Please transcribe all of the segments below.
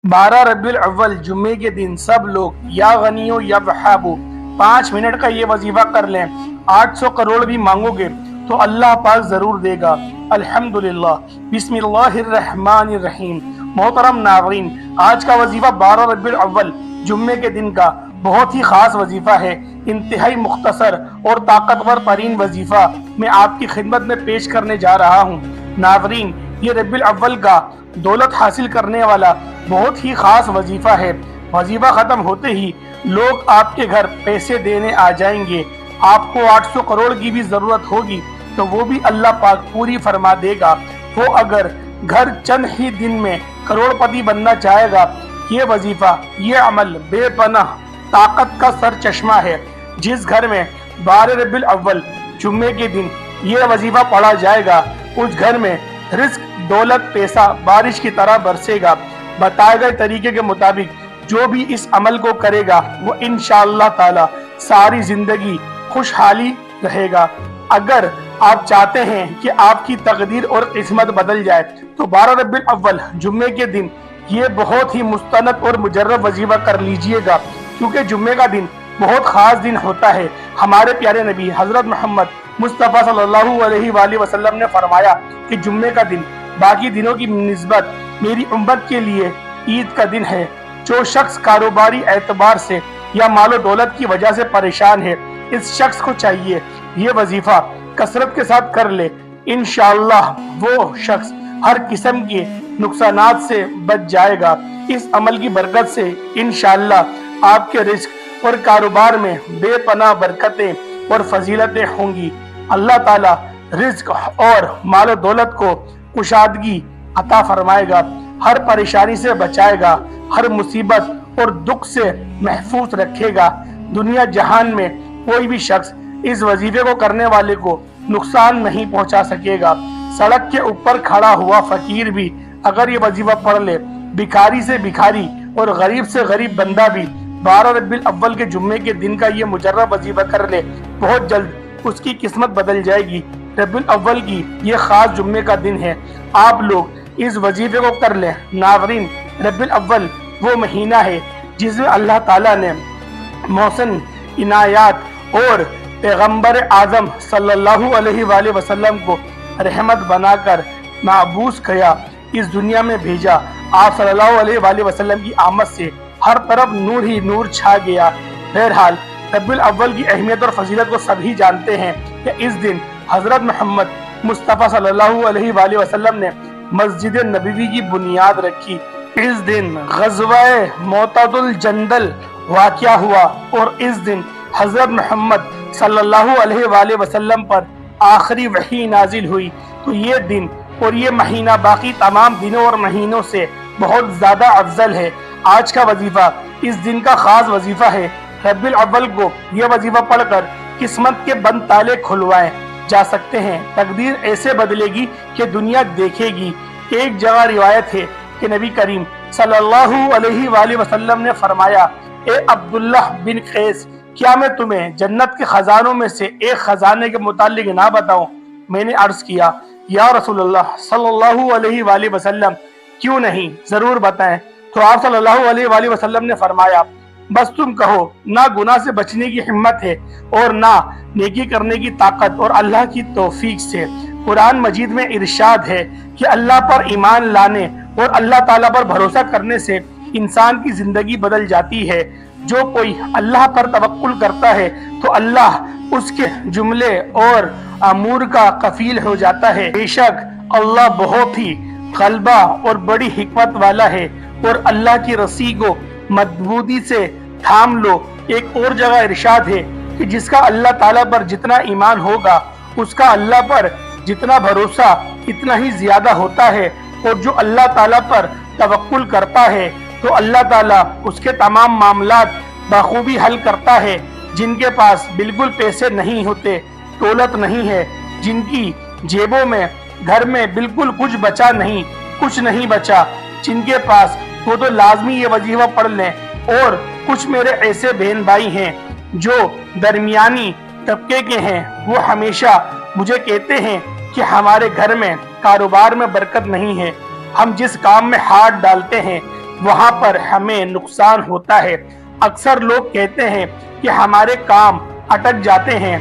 12 रबीउल अव्वल जुम्मे के दिन सब लोग या गनियो या वहाबो 5 मिनट का ये वजीफा कर लें। 800 करोड़ भी मांगोगे तो अल्लाह पाक जरूर देगा। अल्हम्दुलिल्लाह, बिस्मिल्लाहिर्रहमानिर्रहीम। मोहतरम नाज़रीन, आज का वजीफा 12 रबीउल अव्वल जुम्मे के दिन का बहुत ही खास वजीफा है। इंतहाई मुख्तसर और ताकतवर तरीन वजीफा मैं आपकी खिदमत में पेश करने जा रहा हूँ। नाज़रीन, ये रबीउल अव्वल का दौलत हासिल करने वाला बहुत ही खास वजीफा है। वजीफा खत्म होते ही लोग आपके घर पैसे देने आ जाएंगे। आपको 800 करोड़ की भी जरूरत होगी तो वो भी अल्लाह पाक पूरी फरमा देगा। वो अगर घर चंद ही दिन में करोड़पति बनना चाहेगा, ये वजीफा, ये अमल बेपनाह ताकत का सर चश्मा है। जिस घर में 12 रबीउल अव्वल जुम्मे के दिन ये वजीफा पढ़ा जाएगा, उस घर में रिस्क, दौलत, पैसा बारिश की तरह बरसेगा। बताए गए तरीके के मुताबिक जो भी इस अमल को करेगा वो इंशाअल्लाह ताला सारी जिंदगी खुशहाली रहेगा। अगर आप चाहते हैं कि आपकी तकदीर और किस्मत बदल जाए तो 12 रबीउल अव्वल जुम्मे के दिन ये बहुत ही मुस्तनद और मुजर्रब वजीफा कर लीजिएगा, क्योंकि जुम्मे का दिन बहुत खास दिन होता है। हमारे प्यारे नबी हजरत मोहम्मद मुस्तफ़ा सल्लल्लाहु अलैहि वसल्लम ने फरमाया कि जुम्मे का दिन बाकी दिनों की निस्बत मेरी उम्मत के लिए ईद का दिन है। जो शख्स कारोबारी एतबार से या मालो दौलत की वजह से परेशान है, इस शख्स को चाहिए ये वजीफा कसरत के साथ कर ले। इंशाअल्लाह वो शख्स हर किस्म के नुकसानात से बच जाएगा। इस अमल की बरकत से इंशाअल्लाह आपके रिस्क और कारोबार में बेपनाह बरकतें और फजीलतें होंगी। अल्लाह ताला रिस्क और मालो दौलत को कुशादगी अता फरमाएगा, हर परेशानी से बचाएगा, हर मुसीबत और दुख से महफूज रखेगा। दुनिया जहान में कोई भी शख्स इस वजीफे को करने वाले को नुकसान नहीं पहुंचा सकेगा। सड़क के ऊपर खड़ा हुआ फकीर भी अगर ये वजीफा पढ़ ले, भिखारी से भिखारी और गरीब से गरीब बंदा भी 12 रबीउल अव्वल के जुम्मे के दिन का ये मुजर्रब वजीफा कर ले, बहुत जल्द उसकी किस्मत बदल जाएगी। रबीउल अव्वल की ये खास जुम्मे का दिन है, आप लोग इस वजीफे को कर लें। नाज़रीन, रबीउल अव्वल वो महीना है जिसमें अल्लाह ताला ने मौसन इनायात और पैगंबर आजम सल्लल्लाहु अलैहि वसल्लम को रहमत बनाकर माबूस किया, इस दुनिया में भेजा। आप सल्लल्लाहु अलैहि वसल्लम की आमद से हर तरफ नूर ही नूर छा गया। बहरहाल, रबीउल अव्वल की अहमियत और फजीलत को सभी जानते हैं कि इस दिन हजरत मोहम्मद मुस्तफ़ा सल्लल्लाहु अलैहि वसल्लम ने मस्जिद नबवी की बुनियाद रखी। इस दिन ग़ज़वा मोअतदुल जंदल वाक़या हुआ और इस दिन हजरत मोहम्मद सल्लल्लाहु अलैहि वसल्लम पर आखिरी वही नाजिल हुई। तो ये दिन और ये महीना बाकी तमाम दिनों और महीनों से बहुत ज़्यादा अफजल है। आज का वजीफा इस दिन का खास वजीफा है। रबीउल अव्वल को यह वजीफा पढ़कर किस्मत के बंद ताले खुलवाए जा सकते हैं। तकदीर ऐसे बदलेगी कि दुनिया देखेगी। एक जगह रिवायत है कि नबी करीम सल्लल्लाहु अलैहि वसल्लम ने फरमाया, ए अब्दुल्लाह बिन कैस, क्या मैं तुम्हें जन्नत के खजानों में से एक खजाने के मुतालिक ना बताऊं? मैंने अर्ज किया, या रसूलल्लाह सल्लल्लाहु अलैहि वसल्लम, क्यों नहीं, जरूर बताएं। तो आप सल्लल्लाहु अलैहि वसल्लम ने फरमाया, बस तुम कहो, ना गुनाह से बचने की हिम्मत है और ना नेकी करने की ताकत और अल्लाह की तौफीक से। कुरान मजीद में इरशाद है कि अल्लाह पर ईमान लाने और अल्लाह ताला पर भरोसा करने से इंसान की जिंदगी बदल जाती है। जो कोई अल्लाह पर तवक्कुल करता है तो अल्लाह उसके जुमले और अमूर का कफील हो जाता है। बेशक अल्लाह बहुत ही गलबा और बड़ी हिकमत वाला है और अल्लाह की रस्सी को मजबूती से थाम लो। एक और जगह इरशाद है कि जिसका अल्लाह ताला पर जितना ईमान होगा, उसका अल्लाह पर जितना भरोसा इतना ही ज्यादा होता है। और जो अल्लाह ताला पर तवक्कुल करता है तो अल्लाह ताला उसके तमाम मामलात बखूबी हल करता है। जिनके पास बिल्कुल पैसे नहीं होते, दौलत नहीं है, जिनकी जेबों में, घर में बिल्कुल कुछ बचा नहीं, कुछ नहीं बचा, जिनके पास वो तो लाजमी ये वजीफा पढ़ लें। और कुछ मेरे ऐसे बहन भाई हैं जो दरमियानी तबके के हैं, वो हमेशा मुझे कहते हैं कि हमारे घर में कारोबार में बरकत नहीं है। हम जिस काम में हाथ डालते हैं वहां पर हमें नुकसान होता है। अक्सर लोग कहते हैं कि हमारे काम अटक जाते हैं,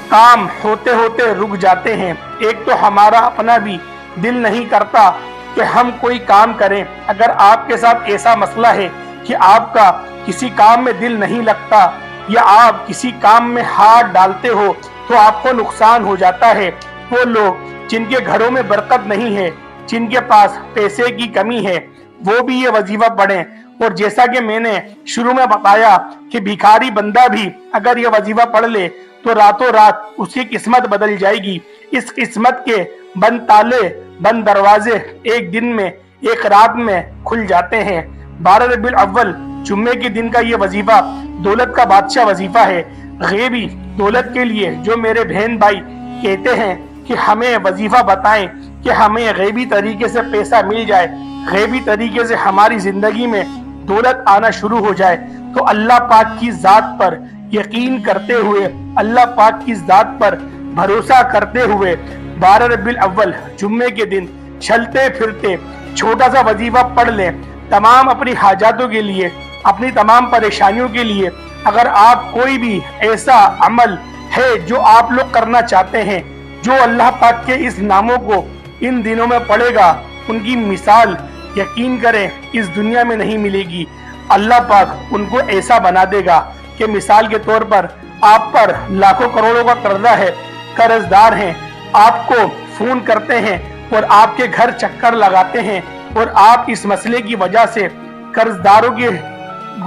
काम होते होते रुक जाते हैं। एक तो हमारा अपना भी दिल नहीं करता कि हम कोई काम करें। अगर आपके साथ ऐसा मसला है कि आपका किसी काम में दिल नहीं लगता या आप किसी काम में हाथ डालते हो तो आपको नुकसान हो जाता है। वो लोग जिनके घरों में बरकत नहीं है, जिनके पास पैसे की कमी है, वो भी ये वजीफा पढ़ें। और जैसा कि मैंने शुरू में बताया कि भिखारी बंदा भी अगर ये वजीफा पढ़ ले तो रातों रात उसकी किस्मत बदल जाएगी। इस किस्मत के बंद ताले, बंद दरवाजे एक दिन में, एक रात में खुल जाते हैं। 12 रबीउल अव्वल जुम्मे के दिन का ये वजीफा दौलत का बादशाह वजीफा है। गैबी दौलत के लिए जो मेरे बहन भाई कहते हैं कि हमें वजीफा बताएं कि हमें गैबी तरीके से पैसा मिल जाए, गैबी तरीके से हमारी जिंदगी में दौलत आना शुरू हो जाए, तो अल्लाह पाक की जात पर यकीन करते हुए, अल्लाह पाक की जात पर भरोसा करते हुए 12 रबीउल अव्वल जुम्मे के दिन चलते फिरते छोटा सा वजीफा पढ़ लें। तमाम अपनी हाजातों के लिए, अपनी तमाम परेशानियों के लिए। अगर आप कोई भी ऐसा अमल है जो आप लोग करना चाहते हैं, जो अल्लाह पाक के इस नामों को इन दिनों में पढ़ेगा, उनकी मिसाल यकीन करें इस दुनिया में नहीं मिलेगी। अल्लाह पाक उनको ऐसा बना देगा कि मिसाल के तौर पर आप पर लाखों करोड़ों का कर्जा है, कर्जदार हैं, आपको फोन करते हैं और आपके घर चक्कर लगाते हैं और आप इस मसले की वजह से, कर्जदारों के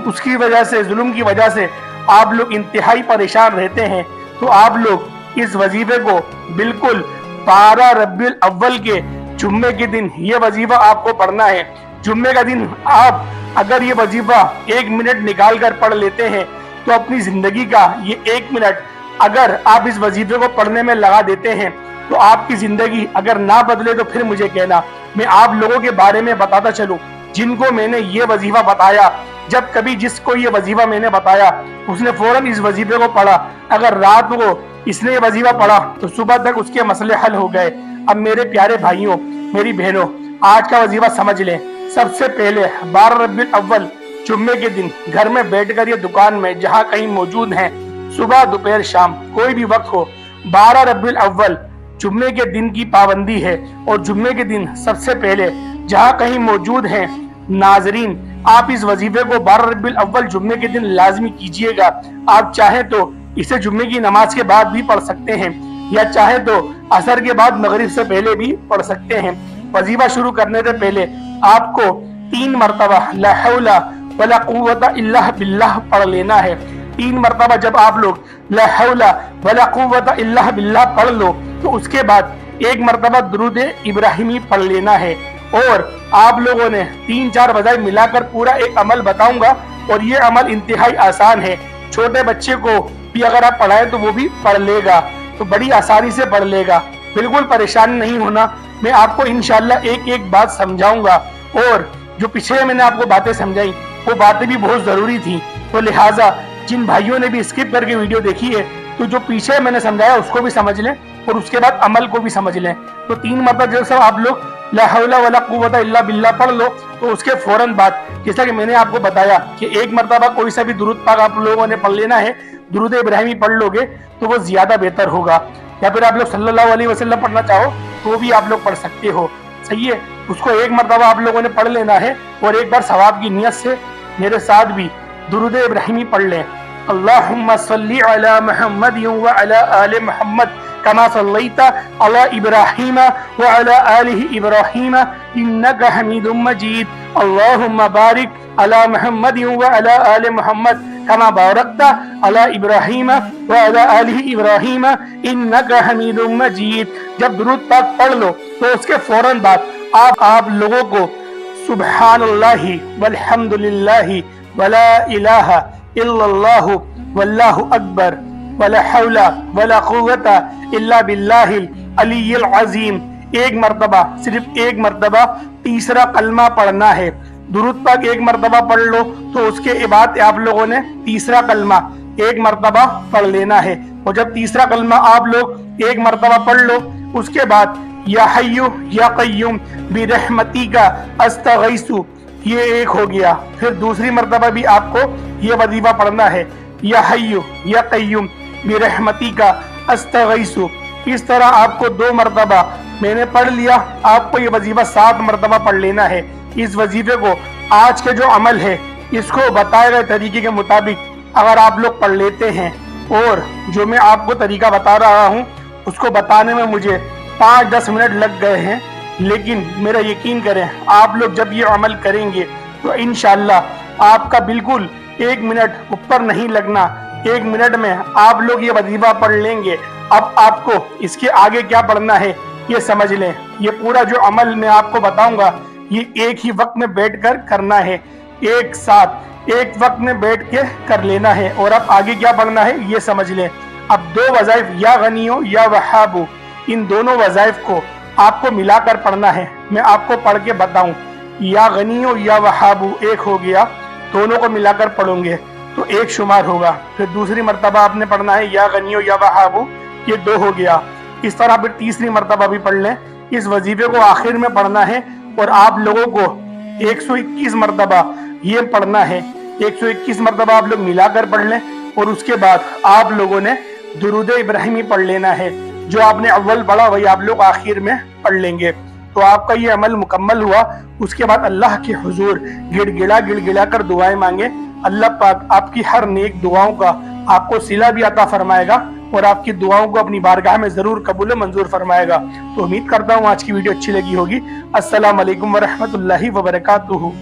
उसकी वजह से, जुल्म की वजह से आप लोग इंतहाई परेशान रहते हैं, तो आप लोग इस वजीफे को बिल्कुल 12 रबीउल अव्वल के जुम्मे के दिन ये वजीफा आपको पढ़ना है। जुम्मे का दिन आप अगर ये वजीफा 1 मिनट निकाल कर पढ़ लेते हैं तो अपनी जिंदगी का ये 1 मिनट अगर आप इस वजीफे को पढ़ने में लगा देते हैं तो आपकी जिंदगी अगर ना बदले तो फिर मुझे कहना। मैं आप लोगों के बारे में बताता चलूं जिनको मैंने ये वजीफा बताया। जब कभी जिसको ये वजीफा मैंने बताया उसने फौरन इस वजीफे को पढ़ा, अगर रात को इसने ये वजीफा पढ़ा तो सुबह तक उसके मसले हल हो गए। अब मेरे प्यारे भाइयों, मेरी बहनों, आज का वजीफा समझ लें। सबसे पहले 12 रबीउल अव्वल जुम्मे के दिन घर में बैठकर या दुकान में जहाँ कहीं मौजूद हैं, सुबह दोपहर शाम कोई भी वक्त हो, 12 रबीउल अव्वल जुम्मे के दिन की पाबंदी है। और जुम्मे के दिन सबसे पहले जहाँ कहीं मौजूद हैं नाजरीन, आप इस वजीफे को 12 रबीउल अव्वल जुम्मे के दिन लाजमी कीजिएगा। आप चाहे तो इसे जुम्मे की नमाज के बाद भी पढ़ सकते हैं या चाहे तो असर के बाद मगरिब से पहले भी पढ़ सकते हैं। वजीफा शुरू करने से पहले आपको 3 मरतबा ला हौला वला कुव्वता इल्ला बिल्लाह पढ़ लेना है। 3 मरतबा जब आप लोग ला हौला वला कुव्वता इल्ला बिल्लाह पढ़ लो तो उसके बाद 1 मरतबा दुरूद इब्राहिमी पढ़ लेना है। और आप लोगों ने 3-4 बजाय मिलाकर पूरा एक अमल बताऊंगा और ये अमल इंतहाई आसान है। छोटे बच्चे को भी अगर आप पढ़ाएं तो वो भी पढ़ लेगा, तो बड़ी आसानी से पढ़ लेगा। बिल्कुल परेशान नहीं होना। मैं आपको इंशाल्लाह एक एक बात समझाऊंगा और जो पिछले मैंने आपको बातें समझाई वो बातें भी बहुत जरूरी थी, तो लिहाजा जिन भाइयों ने भी स्किप करके वीडियो देखी है तो जो पीछे मैंने समझाया उसको भी समझ लें और उसके बाद अमल को भी समझ लें। तो 3 मरतबा जब सब आप लोग ला हौला वला कुव्वता इल्ला बिल्लाह पढ़ लो तो उसके फौरन बाद जैसा कि मैंने आपको बताया कि 1 मरतबा कोई सा भी दुरूद पाक आप लोगों ने पढ़ लेना है। दुरूद इब्राहिमी पढ़ लोगे तो वो ज्यादा बेहतर होगा, या फिर आप लोग सल्लल्लाहु अलैहि वसल्लम पढ़ना चाहो तो भी आप लोग पढ़ सकते हो। सही है, उसको 1 मरतबा आप लोगों ने पढ़ लेना है और एक बार सवाब की नियत से मेरे साथ भी दुरूद इब्राहिमी पढ़ लें। अल्लाहुम्मा सल्ली अला मुहम्मद व अला आलि मुहम्मद कमा सल्लैता अला इब्राहीम व अला आलि इब्राहीम इन्नका हमीदुम मजीद। अल्लाहुम्मा बारिक अला मुहम्मद व अला आलि मुहम्मद कमा बारकता अला इब्राहीम व अला आलि इब्राहीम इन्नका हमीदुम मजीद। जब दुरूद पाक पढ़ लो तो उसके फौरन बाद आप लोगों को सुब्हानल्लाहि वल्हम्दुलिल्लाहि वला इलाहा इल्लल्लाहु वल्लाहु अकबर वला हौला वला कुव्वता इल्ला बिल्लाहिल अलीय्यिल अज़ीम 1 मरतबा, सिर्फ 1 मरतबा तीसरा कलमा पढ़ना है। दुरूद पाक 1 मरतबा पढ़ लो तो उसके बाद आप लोगों ने तीसरा कलमा 1 मरतबा पढ़ लेना है। और जब तीसरा कलमा आप लोग 1 मरतबा पढ़ लो उसके बाद या हय्यु या क़य्यूम बिरहमतिका अस्तगीसु ये एक हो गया। फिर दूसरी मर्तबा भी आपको ये वजीफा पढ़ना है, या हय्यु या कय्युम बिरहमती का अस्तगीसु। इस तरह आपको 2 मर्तबा मैंने पढ़ लिया, आपको ये वजीफा 7 मर्तबा पढ़ लेना है। इस वजीफे को आज के जो अमल है इसको बताए गए तरीके के मुताबिक अगर आप लोग पढ़ लेते हैं, और जो मैं आपको तरीका बता रहा हूँ उसको बताने में मुझे 5-10 मिनट लग गए हैं, लेकिन मेरा यकीन करें आप लोग जब ये अमल करेंगे तो इंशाअल्लाह आपका बिल्कुल 1 मिनट ऊपर नहीं लगना, 1 मिनट में आप लोग ये वजीफा पढ़ लेंगे। अब आपको इसके आगे क्या पढ़ना है ये समझ लें। ये पूरा जो अमल मैं आपको बताऊंगा ये एक ही वक्त में बैठकर करना है, एक साथ एक वक्त में बैठ के कर लेना है। और अब आगे क्या पढ़ना है ये समझ लें। अब 2 वज़ाइफ या गनियो या वहाबू, इन दोनों वज़ाइफ को आपको मिलाकर पढ़ना है। मैं आपको पढ़ के बताऊं, या गनियो या वहाबू एक हो गया, दोनों को मिलाकर पढ़ोगे तो 1 शुमार होगा। फिर दूसरी मर्तबा आपने पढ़ना है या गनियो या वहाबू, ये 2 हो गया। इस तरह फिर तीसरी मर्तबा भी पढ़ लें। इस वजीफे को आखिर में पढ़ना है और आप लोगों को 121 मर्तबा ये पढ़ना है। 121 मर्तबा आप लोग मिलाकर पढ़ लें और उसके बाद आप लोगों ने दुरूद इब्राहिमी पढ़ लेना है। जो आपने अव्वल पढ़ा वही आप लोग आखिर में पढ़ लेंगे तो आपका ये अमल मुकम्मल हुआ। उसके बाद अल्लाह के हुजूर गिड़गिड़ा कर दुआएं मांगे। अल्लाह पाक आपकी हर नेक दुआओं का आपको सिला भी अता फरमाएगा और आपकी दुआओं को अपनी बारगाह में जरूर कबूल मंजूर फरमाएगा। तो उम्मीद करता हूँ आज की वीडियो अच्छी लगी होगी। अस्सलाम वालेकुम व रहमतुल्लाहि व बरकातुहू।